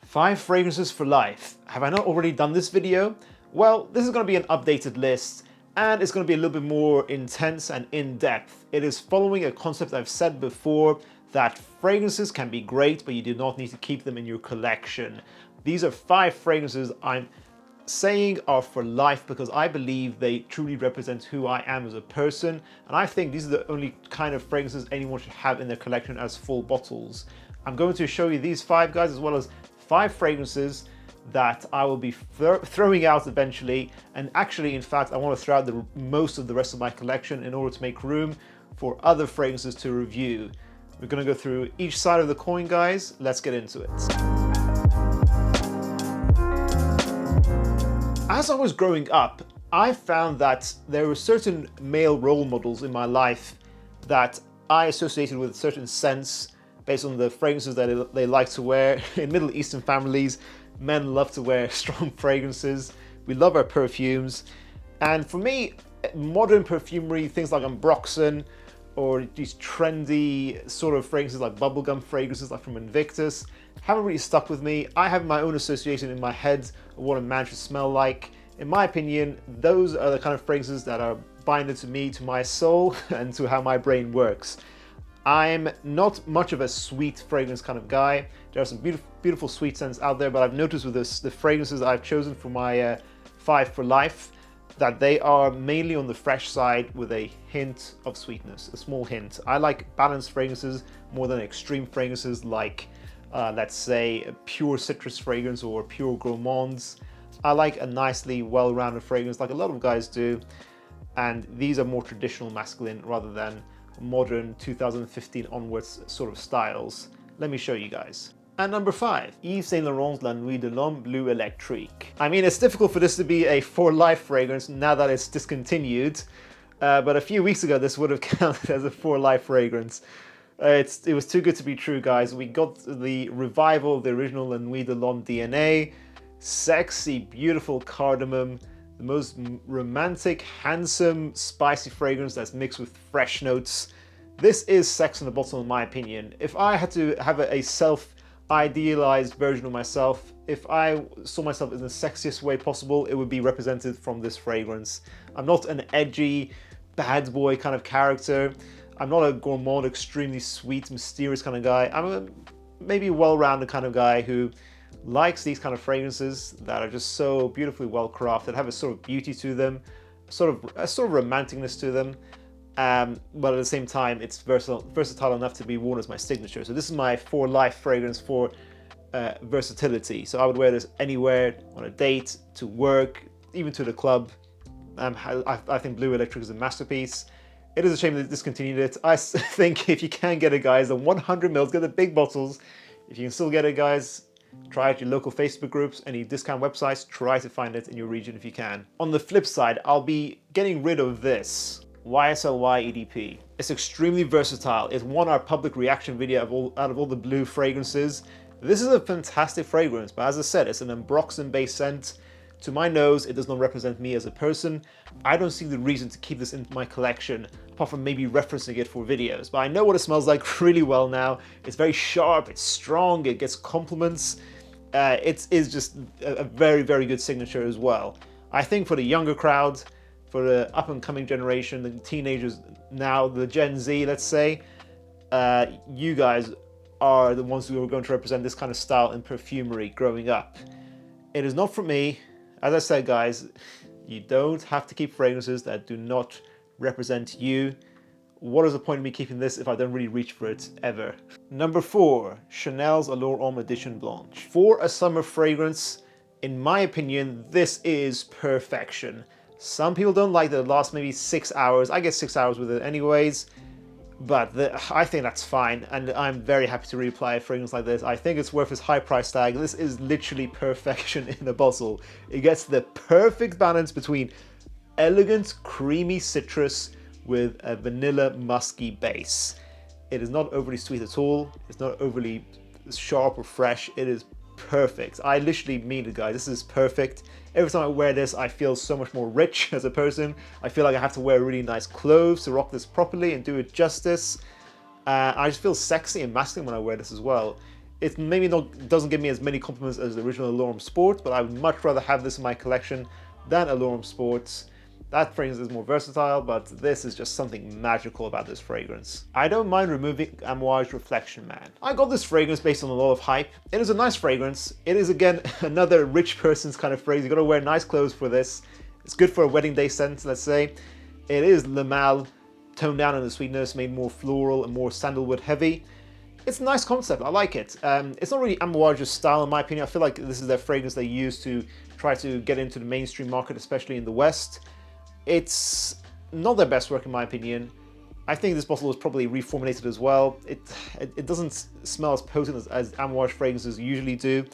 5 fragrances for life. Have I not already done this video? Well, this is going to be an updated list, and it's going to be a little bit more intense and in-depth. It is following a concept I've said before, that fragrances can be great, but you do not need to keep them in your collection. These are 5 fragrances I'm saying are for life because I believe they truly represent who I am as a person, and I think these are the only kind of fragrances anyone should have in their collection as full bottles. I'm going to show you these 5 guys, as well as 5 fragrances that I will be throwing out eventually, and actually, in fact, I want to throw out most of the rest of my collection in order to make room for other fragrances to review. We're going to go through each side of the coin, guys. Let's get into it. As I was growing up, I found that there were certain male role models in my life that I associated with a certain scents based on the fragrances that they like to wear. In Middle Eastern families, men love to wear strong fragrances. We love our perfumes. And for me, modern perfumery, things like Ambroxan, or these trendy sort of fragrances like bubblegum fragrances like from Invictus, haven't really stuck with me. I have my own association in my head of what a man should smell like. In my opinion, those are the kind of fragrances that are binding to me, to my soul, and to how my brain works. I'm not much of a sweet fragrance kind of guy. There are some beautiful sweet scents out there, but I've noticed with the fragrances I've chosen for my 5 for life, that they are mainly on the fresh side with a hint of sweetness, a small hint. I like balanced fragrances more than extreme fragrances like, let's say, a pure citrus fragrance or pure gourmands. I like a nicely well-rounded fragrance like a lot of guys do, and these are more traditional masculine rather than modern 2015 onwards sort of styles. Let me show you guys. And number 5, Yves Saint Laurent's La Nuit de l'Homme Bleu Électrique. I mean, it's difficult for this to be a for life fragrance now that it's discontinued, but a few weeks ago this would have counted as a for life fragrance. It was too good to be true, guys. We got the revival of the original La Nuit de l'Homme DNA, sexy, beautiful cardamom, the most romantic, handsome, spicy fragrance that's mixed with fresh notes. This is sex in a bottle, in my opinion. If I had to have a self-idealized version of myself, if I saw myself in the sexiest way possible, it would be represented from this fragrance. I'm not an edgy, bad boy kind of character. I'm not a gourmand, extremely sweet, mysterious kind of guy. I'm a maybe well-rounded kind of guy who likes these kind of fragrances that are just so beautifully well crafted, have a sort of beauty to them, a sort of romanticness to them, but at the same time it's versatile enough to be worn as my signature. So this is my for life fragrance for versatility. So I would wear this anywhere, on a date, to work, even to the club. I think Blue Electric is a masterpiece. It is a shame that they discontinued it. I think if you can get it, guys, the 100 mils, get the big bottles. If you can still get it, guys, try out your local Facebook groups, any discount websites, try to find it in your region if you can. On the flip side, I'll be getting rid of this YSLY EDP. It's extremely versatile. It won our public reaction video out of all the blue fragrances. This is a fantastic fragrance, but as I said, it's an Ambroxan-based scent. To my nose, it does not represent me as a person. I don't see the reason to keep this in my collection, apart from maybe referencing it for videos. But I know what it smells like really well now. It's very sharp, it's strong, it gets compliments. It is just a very, very good signature as well. I think for the younger crowd, for the up-and-coming generation, the teenagers now, the Gen Z, let's say, you guys are the ones who are going to represent this kind of style in perfumery growing up. It is not for me. As I said, guys, you don't have to keep fragrances that do not represent you. What is the point of me keeping this if I don't really reach for it ever? Number 4, Chanel's Allure Homme Edition Blanche. For a summer fragrance, in my opinion, this is perfection. Some people don't like that it lasts maybe 6 hours. I get 6 hours with it anyways, but I think that's fine, and I'm very happy to reapply a fragrance like this. I think it's worth its high price tag. This is literally perfection in a bottle. It gets the perfect balance between elegant, creamy citrus with a vanilla musky base. It is not overly sweet at all. It's not overly sharp or fresh. It is perfect. I literally mean it, guys. This is perfect. Every time I wear this, I feel so much more rich as a person. I feel like I have to wear really nice clothes to rock this properly and do it justice. I just feel sexy and masculine when I wear this as well. It maybe doesn't give me as many compliments as the original Allure Sport, but I would much rather have this in my collection than Allure Sports. That fragrance is more versatile, but this is just something magical about this fragrance. I don't mind removing Amouage Reflection Man. I got this fragrance based on a lot of hype. It is a nice fragrance. It is, again, another rich person's kind of phrase. You gotta wear nice clothes for this. It's good for a wedding day scent, let's say. It is Le Mal, toned down in the sweetness, made more floral and more sandalwood heavy. It's a nice concept, I like it. It's not really Amouage's style in my opinion. I feel like this is their fragrance they use to try to get into the mainstream market, especially in the West. It's not their best work in my opinion. I think this bottle was probably reformulated as well. It doesn't smell as potent as Amouage fragrances usually do.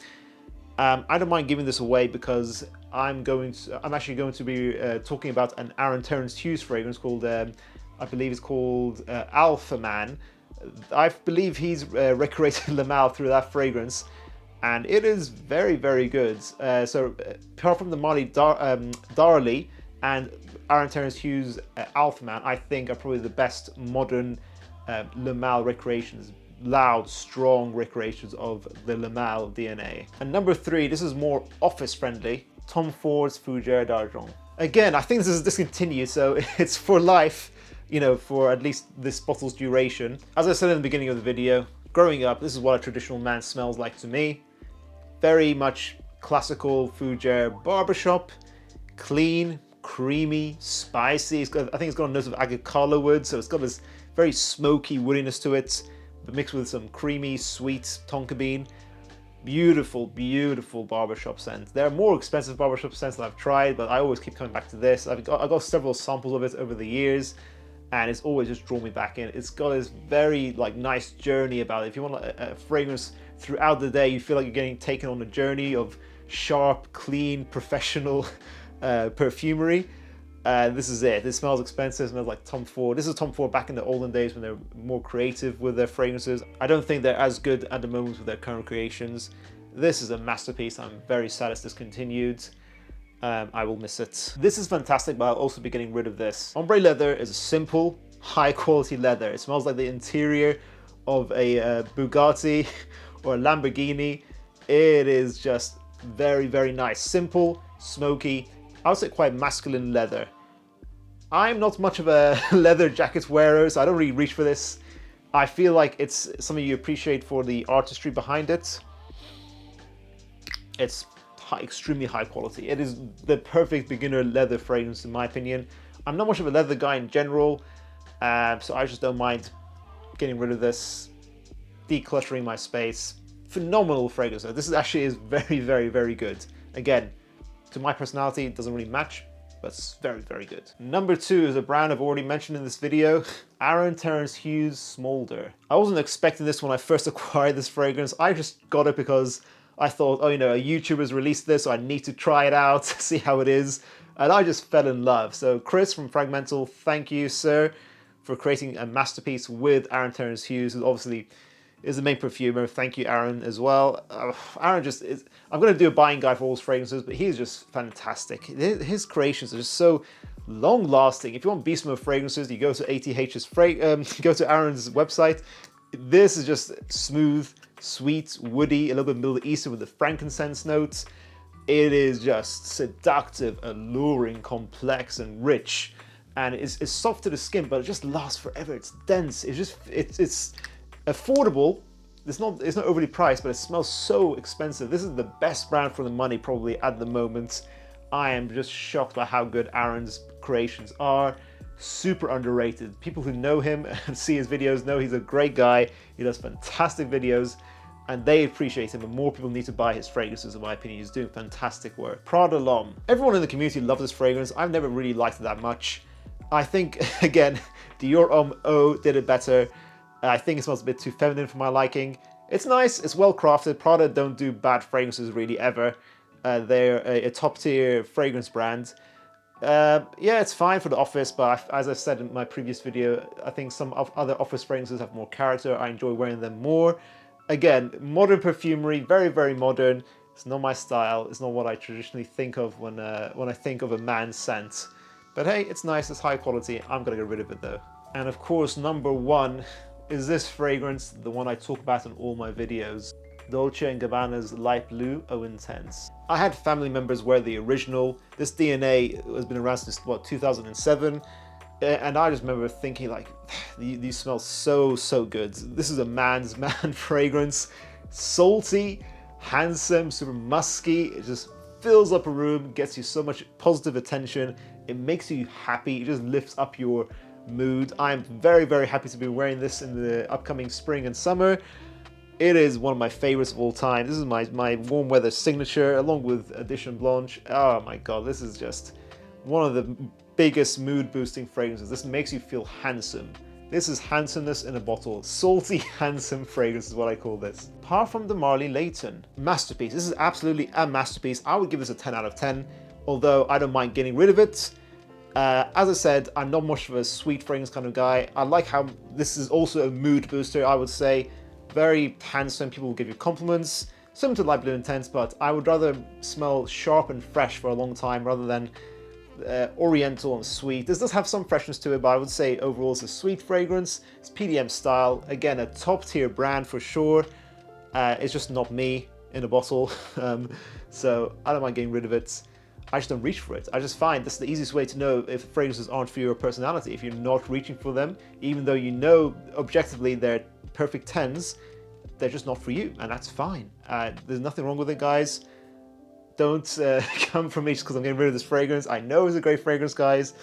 I don't mind giving this away because I'm actually going to be talking about an Aaron Terence Hughes fragrance called, I believe it's called Alpha Man. I believe he's recreated Le Mal through that fragrance, and it is very, very good. So apart from the Marley Darley and Aaron Terence Hughes Alpha Man, I think are probably the best modern Le Mal recreations. Loud, strong recreations of the Le Mal DNA. And number 3, this is more office friendly, Tom Ford's Fujifilm Darjeong. Again, I think this is discontinued, so it's for life, you know, for at least this bottle's duration. As I said in the beginning of the video, growing up, this is what a traditional man smells like to me. Very much classical Fujifilm barbershop, clean, creamy, spicy. I think it's got a note of agave wood, so it's got this very smoky woodiness to it, but mixed with some creamy, sweet tonka bean. Beautiful, beautiful barbershop scent. There are more expensive barbershop scents that I've tried, but I always keep coming back to this. I've got several samples of it over the years, and it's always just drawn me back in. It's got this very nice journey about it. If you want a fragrance throughout the day, you feel like you're getting taken on a journey of sharp, clean, professional perfumery. This is it. This smells expensive. It smells like Tom Ford. This is Tom Ford back in the olden days when they're more creative with their fragrances. I don't think they're as good at the moment with their current creations. This is a masterpiece. I'm very sad it's discontinued. I will miss it. This is fantastic, but I'll also be getting rid of this. Ombre Leather is a simple, high quality leather. It smells like the interior of a Bugatti or a Lamborghini. It is just very, very nice. Simple, smoky, I would say quite masculine leather. I'm not much of a leather jacket wearer, so I don't really reach for this. I feel like it's something you appreciate for the artistry behind it. It's extremely high quality. It is the perfect beginner leather fragrance in my opinion. I'm not much of a leather guy in general, so I just don't mind getting rid of this, decluttering my space. Phenomenal fragrance. This is very, very, very good. Again, to my personality, it doesn't really match, but it's very, very good. Number 2 is a brand I've already mentioned in this video, Aaron Terence Hughes Smolder. I wasn't expecting this when I first acquired this fragrance. I just got it because I thought, oh, you know, a YouTuber's released this, so I need to try it out, see how it is. And I just fell in love. So Chris from Fragmental, thank you, sir, for creating a masterpiece with Aaron Terence Hughes, who obviously is the main perfumer. Thank you, Aaron, as well. Aaron just is... I'm going to do a buying guide for all his fragrances, but he's just fantastic. His creations are just so long-lasting. If you want Beastmode fragrances, you go to ATH's go to Aaron's website. This is just smooth, sweet, woody, a little bit Middle Eastern with the frankincense notes. It is just seductive, alluring, complex, and rich. And it's soft to the skin, but it just lasts forever. It's dense. It's affordable. It's not overly priced, but it smells so expensive. This is the best brand for the money probably at the moment. I am just shocked by how good Aaron's creations are. Super underrated. People who know him and see his videos know he's a great guy. He does fantastic videos and they appreciate him, and more people need to buy his fragrances in my opinion. He's doing fantastic work. Prada Long. Everyone in the community loves this fragrance. I've never really liked it that much. I think, again, Dior Homme Eau did it better. I think it smells a bit too feminine for my liking. It's nice, it's well crafted. Prada don't do bad fragrances really ever. They're a top tier fragrance brand. Yeah, it's fine for the office, but as I said in my previous video, I think some other office fragrances have more character. I enjoy wearing them more. Again, modern perfumery, very, very modern. It's not my style. It's not what I traditionally think of when I think of a man's scent. But hey, it's nice, it's high quality. I'm gonna get rid of it though. And of course, number 1 is this fragrance, the one I talk about in all my videos. Dolce & Gabbana's Light Blue Eau Intense. I had family members wear the original. This DNA has been around since, what, 2007? And I just remember thinking, like, these smell so good. This is a man's man fragrance. Salty, handsome, super musky. It just fills up a room, gets you so much positive attention. It makes you happy. It just lifts up your mood. I'm very happy to be wearing this in the upcoming spring and summer. It is one of my favorites of all time. This is my warm weather signature, along with Edition Blanche. Oh my god, this is just one of the biggest mood boosting fragrances. This makes you feel handsome. This is handsomeness in a bottle. Salty, handsome fragrance is what I call this. Parfum de Marly Layton. Masterpiece. This is absolutely a masterpiece. I would give this a 10 out of 10, although I don't mind getting rid of it. As I said, I'm not much of a sweet fragrance kind of guy. I like how this is also a mood booster, I would say. Very handsome, people will give you compliments. Similar to Light Blue Intense, but I would rather smell sharp and fresh for a long time rather than oriental and sweet. This does have some freshness to it, but I would say overall it's a sweet fragrance. It's PDM style. Again, a top tier brand for sure. It's just not me in a bottle. So I don't mind getting rid of it. I just don't reach for it. I just find this is the easiest way to know if fragrances aren't for your personality. If you're not reaching for them, even though you know objectively they're perfect 10s, they're just not for you, and that's fine. There's nothing wrong with it, guys. Don't come from me just because I'm getting rid of this fragrance. I know it's a great fragrance, guys,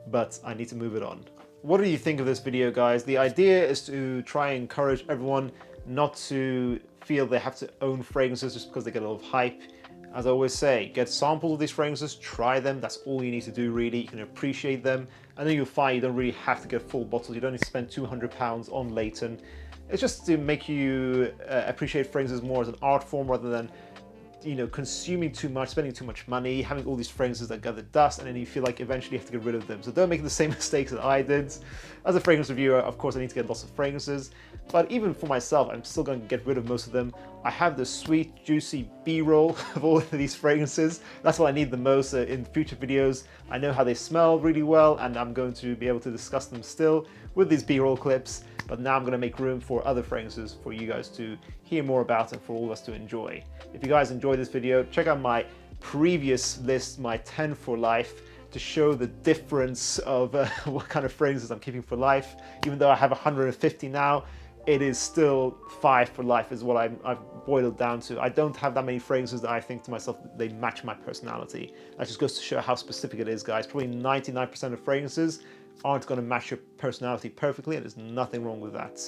but I need to move it on. What do you think of this video, guys? The idea is to try and encourage everyone not to feel they have to own fragrances just because they get a lot of hype. As I always say, get samples of these fragrances, try them. That's all you need to do, really. You can appreciate them, and then you'll find you don't really have to get full bottles. You don't need to spend £200 on Layton. It's just to make you appreciate fragrances more as an art form rather than, you know, consuming too much, spending too much money, having all these fragrances that gather dust, and then you feel like eventually you have to get rid of them. So don't make the same mistakes that I did. As a fragrance reviewer, of course, I need to get lots of fragrances, but even for myself, I'm still going to get rid of most of them. I have the sweet, juicy B-roll of all of these fragrances. That's what I need the most in future videos. I know how they smell really well, and I'm going to be able to discuss them still with these B-roll clips. But now I'm going to make room for other fragrances for you guys to hear more about and for all of us to enjoy. If you guys enjoyed this video, check out my previous list, my 10 for life, to show the difference of what kind of fragrances I'm keeping for life. Even though I have 150 now, it is still 5 for life is what I've boiled down to. I don't have that many fragrances that I think to myself they match my personality. That just goes to show how specific it is, guys. Probably 99% of fragrances aren't going to match your personality perfectly, and there's nothing wrong with that.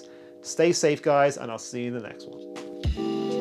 Stay safe, guys, and I'll see you in the next one.